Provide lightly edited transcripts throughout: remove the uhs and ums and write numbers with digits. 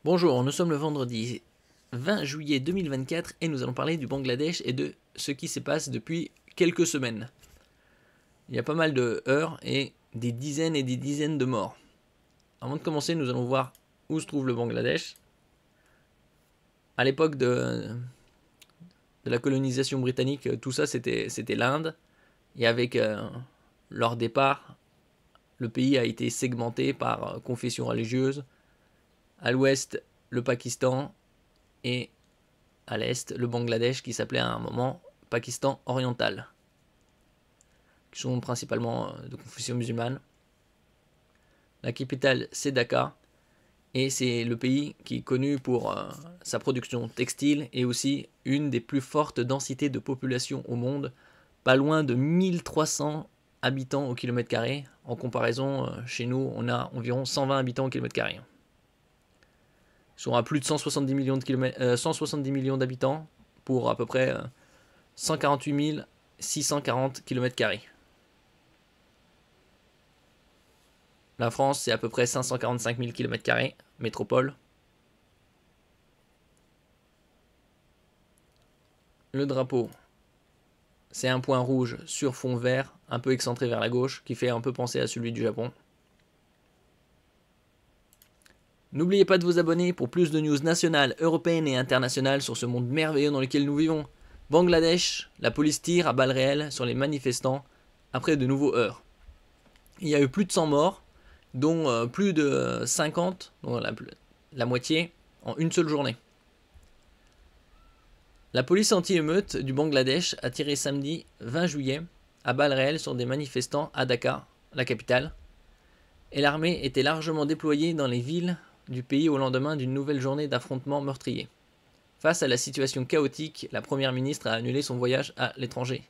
Bonjour, nous sommes le vendredi 20 juillet 2024 et nous allons parler du Bangladesh et de ce qui se passe depuis quelques semaines. Il y a pas mal de heurts et des dizaines de morts. Avant de commencer, nous allons voir où se trouve le Bangladesh. À l'époque de la colonisation britannique, tout ça c'était l'Inde. Et avec leur départ, le pays a été segmenté par confession religieuse. À l'ouest, le Pakistan et à l'est, le Bangladesh qui s'appelait à un moment Pakistan oriental, qui sont principalement de confession musulmane. La capitale c'est Dhaka et c'est le pays qui est connu pour sa production textile et aussi une des plus fortes densités de population au monde, pas loin de 1300 habitants au kilomètre carré. En comparaison, chez nous, on a environ 120 habitants au kilomètre carré. Ils sont à plus de 170 millions d'habitants pour à peu près 148 640 km². La France, c'est à peu près 545 000 km², métropole. Le drapeau, c'est un point rouge sur fond vert, un peu excentré vers la gauche, qui fait un peu penser à celui du Japon. N'oubliez pas de vous abonner pour plus de news nationales, européennes et internationales sur ce monde merveilleux dans lequel nous vivons. Bangladesh, la police tire à balles réelles sur les manifestants après de nouveaux heurts. Il y a eu plus de 100 morts, dont plus de 50, dont la moitié, en une seule journée. La police anti-émeute du Bangladesh a tiré samedi 20 juillet à balles réelles sur des manifestants à Dhaka, la capitale, et l'armée était largement déployée dans les villes du pays au lendemain d'une nouvelle journée d'affrontements meurtriers. Face à la situation chaotique, la première ministre a annulé son voyage à l'étranger.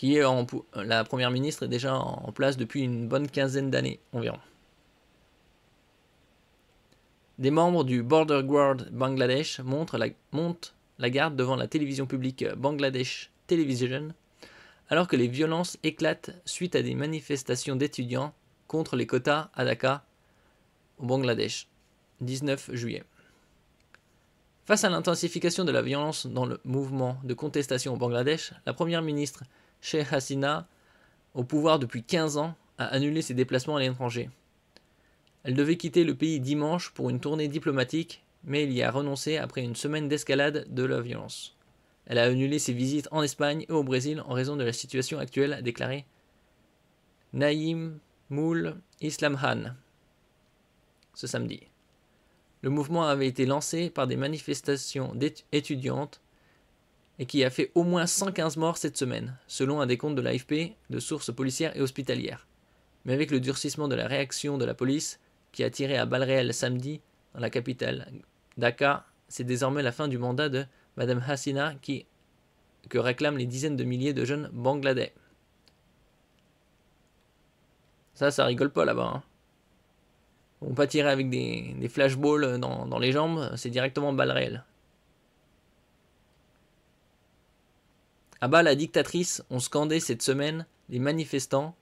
La première ministre est déjà en place depuis une bonne quinzaine d'années environ. Des membres du Border Guard Bangladesh montent la garde devant la télévision publique Bangladesh Television, alors que les violences éclatent suite à des manifestations d'étudiants contre les quotas à Dhaka, au Bangladesh, 19 juillet. Face à l'intensification de la violence dans le mouvement de contestation au Bangladesh, la première ministre Sheikh Hasina, au pouvoir depuis 15 ans, a annulé ses déplacements à l'étranger. Elle devait quitter le pays dimanche pour une tournée diplomatique, mais elle y a renoncé après une semaine d'escalade de la violence. Elle a annulé ses visites en Espagne et au Brésil en raison de la situation actuelle, a déclaré Naïmoul Islam Khan ce samedi. Le mouvement avait été lancé par des manifestations étudiantes et qui a fait au moins 115 morts cette semaine, selon un décompte de l'AFP de sources policières et hospitalières. Mais avec le durcissement de la réaction de la police, qui a tiré à balles réelles samedi dans la capitale Dhaka, c'est désormais la fin du mandat de Madame Hasina que réclament les dizaines de milliers de jeunes Bangladais. Ça rigole pas là-bas. Hein. On va pas tirer avec des flashballs dans les jambes, c'est directement balles réelles. À bas, la dictatrice ont scandé cette semaine les manifestants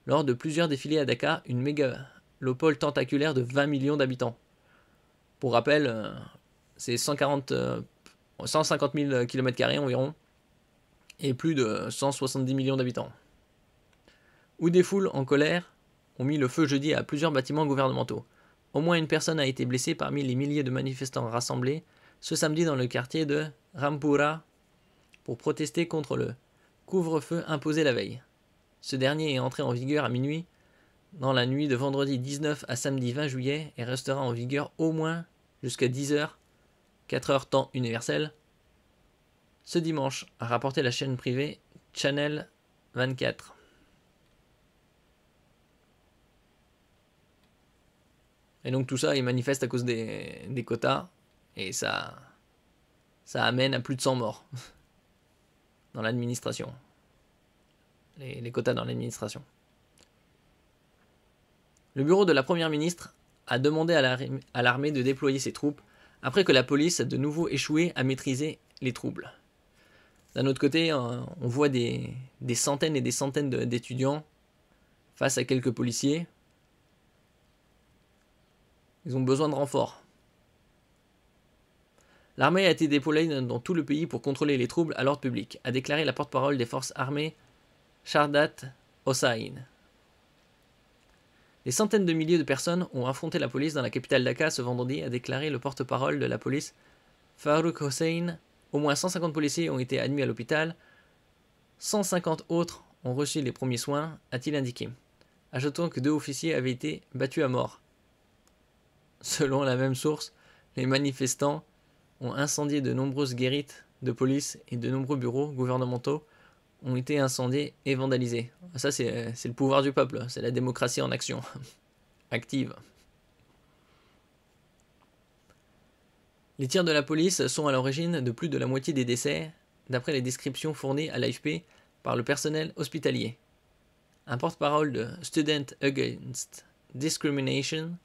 lors de plusieurs défilés à Dakar, une mégalopole tentaculaire de 20 millions d'habitants. Pour rappel, c'est 150 000 km² environ, et plus de 170 millions d'habitants. Où des foules en colère ont mis le feu jeudi à plusieurs bâtiments gouvernementaux. Au moins une personne a été blessée parmi les milliers de manifestants rassemblés ce samedi dans le quartier de Rampura pour protester contre le couvre-feu imposé la veille. Ce dernier est entré en vigueur à minuit dans la nuit de vendredi 19 à samedi 20 juillet et restera en vigueur au moins jusqu'à 10h, 4h temps universel, ce dimanche, a rapporté la chaîne privée Channel 24. Et donc tout ça, ils manifestent à cause des quotas, et ça amène à plus de 100 morts dans l'administration. Les quotas dans l'administration. Le bureau de la première ministre a demandé à l'armée de déployer ses troupes après que la police a de nouveau échoué à maîtriser les troubles. D'un autre côté, on voit des centaines et des centaines d'étudiants face à quelques policiers. Ils ont besoin de renforts. L'armée a été déployée dans tout le pays pour contrôler les troubles à l'ordre public, a déclaré la porte-parole des forces armées Shardat Hossain. Des centaines de milliers de personnes ont affronté la police dans la capitale Dacca ce vendredi, a déclaré le porte-parole de la police Farouk Hossein. Au moins 150 policiers ont été admis à l'hôpital, 150 autres ont reçu les premiers soins, a-t-il indiqué, ajoutant que 2 officiers avaient été battus à mort. Selon la même source, les manifestants ont incendié de nombreuses guérites de police et de nombreux bureaux gouvernementaux ont été incendiés et vandalisés. Ça, c'est le pouvoir du peuple, c'est la démocratie en action, active. Les tirs de la police sont à l'origine de plus de la moitié des décès, d'après les descriptions fournies à l'AFP par le personnel hospitalier. Un porte-parole de Students Against Discrimination,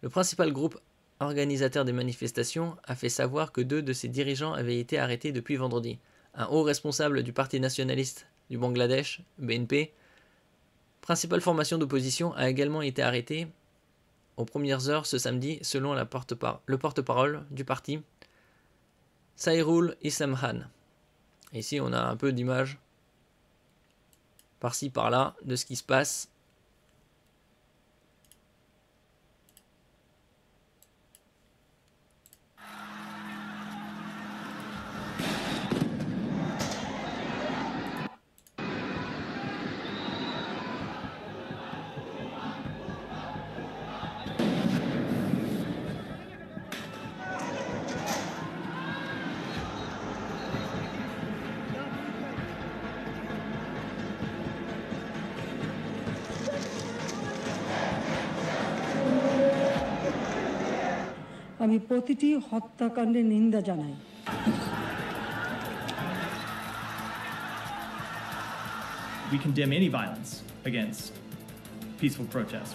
le principal groupe organisateur des manifestations, a fait savoir que 2 de ses dirigeants avaient été arrêtés depuis vendredi. Un haut responsable du Parti nationaliste du Bangladesh, BNP, principale formation d'opposition, a également été arrêté aux premières heures ce samedi, selon le porte-parole du parti, Sairul Islam Khan. Ici, on a un peu d'images par-ci, par-là, de ce qui se passe. আমি প্রতিটি হত্যাকাণ্ডের নিন্দা জানাই। We condemn any violence against peaceful protest.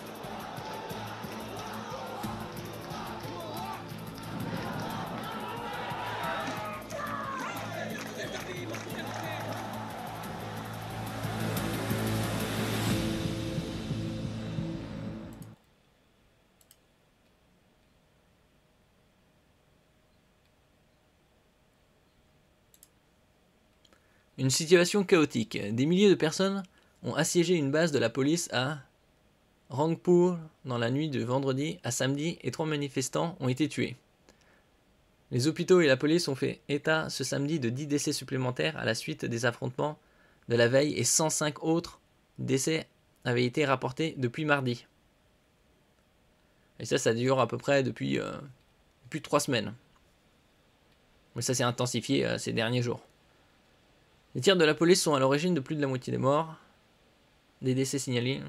Une situation chaotique. Des milliers de personnes ont assiégé une base de la police à Rangpur dans la nuit de vendredi à samedi et 3 manifestants ont été tués. Les hôpitaux et la police ont fait état ce samedi de 10 décès supplémentaires à la suite des affrontements de la veille et 105 autres décès avaient été rapportés depuis mardi. Et ça dure à peu près depuis 3 semaines. Mais ça s'est intensifié ces derniers jours. Les tirs de la police sont à l'origine de plus de la moitié des morts, des décès signalés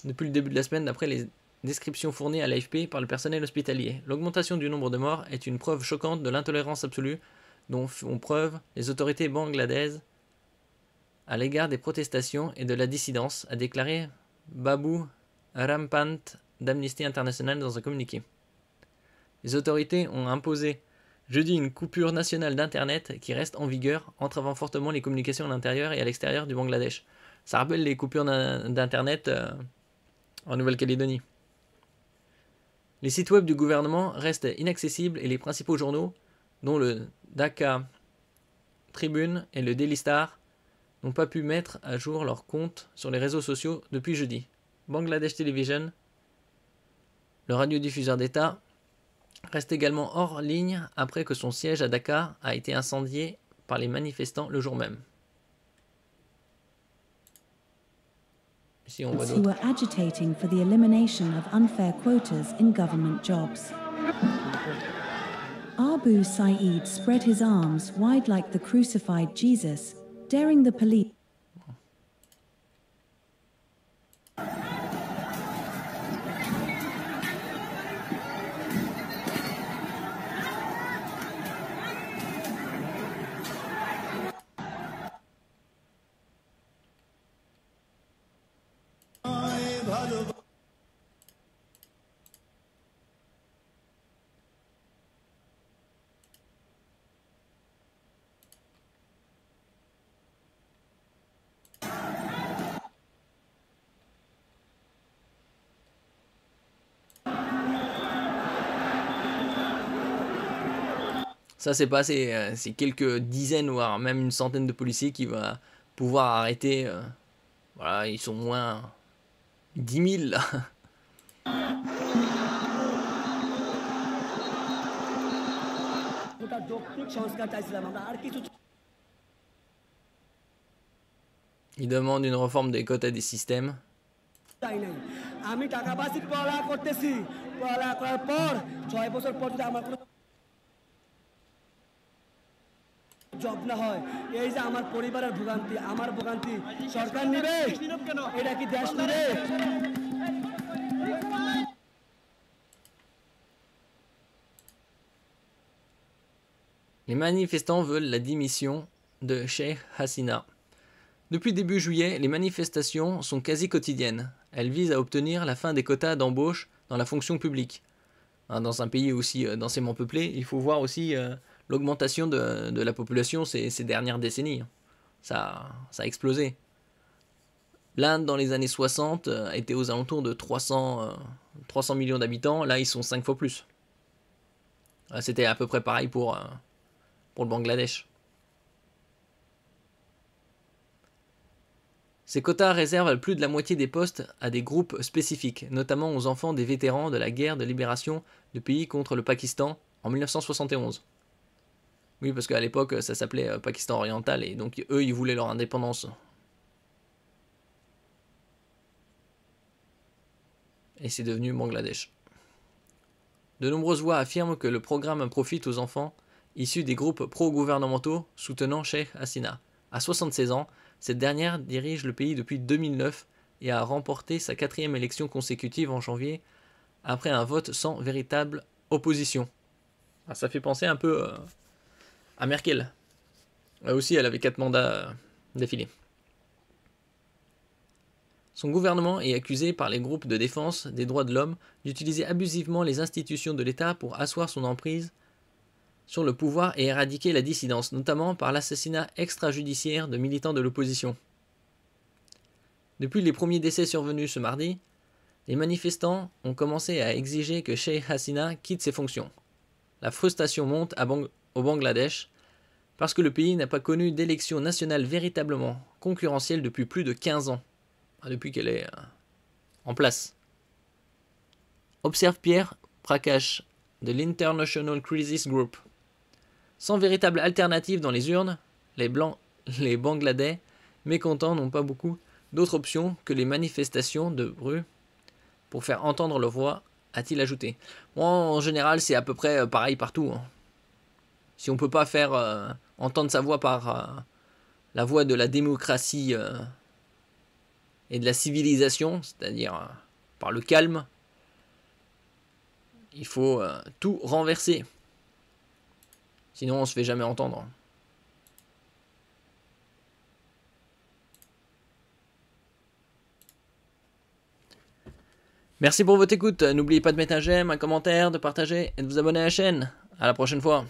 depuis le début de la semaine d'après les descriptions fournies à l'AFP par le personnel hospitalier. L'augmentation du nombre de morts est une preuve choquante de l'intolérance absolue dont font preuve les autorités bangladaises à l'égard des protestations et de la dissidence, a déclaré Babu Rampant d'Amnesty International dans un communiqué. Les autorités ont imposé jeudi une coupure nationale d'Internet qui reste en vigueur, entravant fortement les communications à l'intérieur et à l'extérieur du Bangladesh. Ça rappelle les coupures d'Internet en Nouvelle-Calédonie. Les sites web du gouvernement restent inaccessibles et les principaux journaux, dont le Dhaka Tribune et le Daily Star, n'ont pas pu mettre à jour leurs comptes sur les réseaux sociaux depuis jeudi. Bangladesh Television, le radiodiffuseur d'État, reste également hors ligne après que son siège à Dakar a été incendié par les manifestants le jour même. Ici, on voit d'autres. Who were agitating for the elimination of unfair quotas in government jobs. Abu Saeed spread his arms wide like the crucified Jesus, daring the police. Ça, c'est pas assez. C'est quelques dizaines, voire même une centaine de policiers qui vont pouvoir arrêter. Voilà, ils sont moins 10 000 là. Ils demandent une réforme des quotas des systèmes. আমি টাকাবাসী পড়ালেখা করতেছি পড়ালেখা করার পর 6 বছর পর যদি আমার কোনো জব না হয় এই যে আমার পরিবারের ভোগান্তি আমার ভোগান্তি সরকার নেবে এটা কি দেশ নেবে Les manifestants veulent la démission de Sheikh Hasina. Depuis début juillet, les manifestations sont quasi quotidiennes. Elles visent à obtenir la fin des quotas d'embauche dans la fonction publique. Dans un pays aussi densément peuplé, il faut voir aussi l'augmentation de la population ces dernières décennies. Ça a explosé. L'Inde, dans les années 60, était aux alentours de 300 millions d'habitants. Là, ils sont 5 fois plus. C'était à peu près pareil pour le Bangladesh. Ces quotas réservent plus de la moitié des postes à des groupes spécifiques, notamment aux enfants des vétérans de la guerre de libération du pays contre le Pakistan en 1971. Oui, parce qu'à l'époque, ça s'appelait Pakistan oriental, et donc eux, ils voulaient leur indépendance. Et c'est devenu Bangladesh. De nombreuses voix affirment que le programme profite aux enfants issus des groupes pro-gouvernementaux soutenant Sheikh Hasina. À 76 ans, cette dernière dirige le pays depuis 2009 et a remporté sa 4e élection consécutive en janvier après un vote sans véritable opposition. Ah, ça fait penser un peu à Merkel. Elle aussi, elle avait 4 mandats d'affilée. Son gouvernement est accusé par les groupes de défense des droits de l'homme d'utiliser abusivement les institutions de l'État pour asseoir son emprise sur le pouvoir et éradiquer la dissidence, notamment par l'assassinat extrajudiciaire de militants de l'opposition. Depuis les premiers décès survenus ce mardi, les manifestants ont commencé à exiger que Sheikh Hasina quitte ses fonctions. La frustration monte au Bangladesh parce que le pays n'a pas connu d'élection nationale véritablement concurrentielle depuis plus de 15 ans, depuis qu'elle est en place. Observe Pierre Prakash de l'International Crisis Group. Sans véritable alternative dans les urnes, les Bangladais mécontents n'ont pas beaucoup d'autres options que les manifestations de rue pour faire entendre leur voix, a-t-il ajouté. Bon, en général, c'est à peu près pareil partout. Hein. Si on ne peut pas faire entendre sa voix par la voix de la démocratie et de la civilisation, c'est-à-dire par le calme, il faut tout renverser. Sinon, on ne se fait jamais entendre. Merci pour votre écoute. N'oubliez pas de mettre un j'aime, un commentaire, de partager et de vous abonner à la chaîne. À la prochaine fois.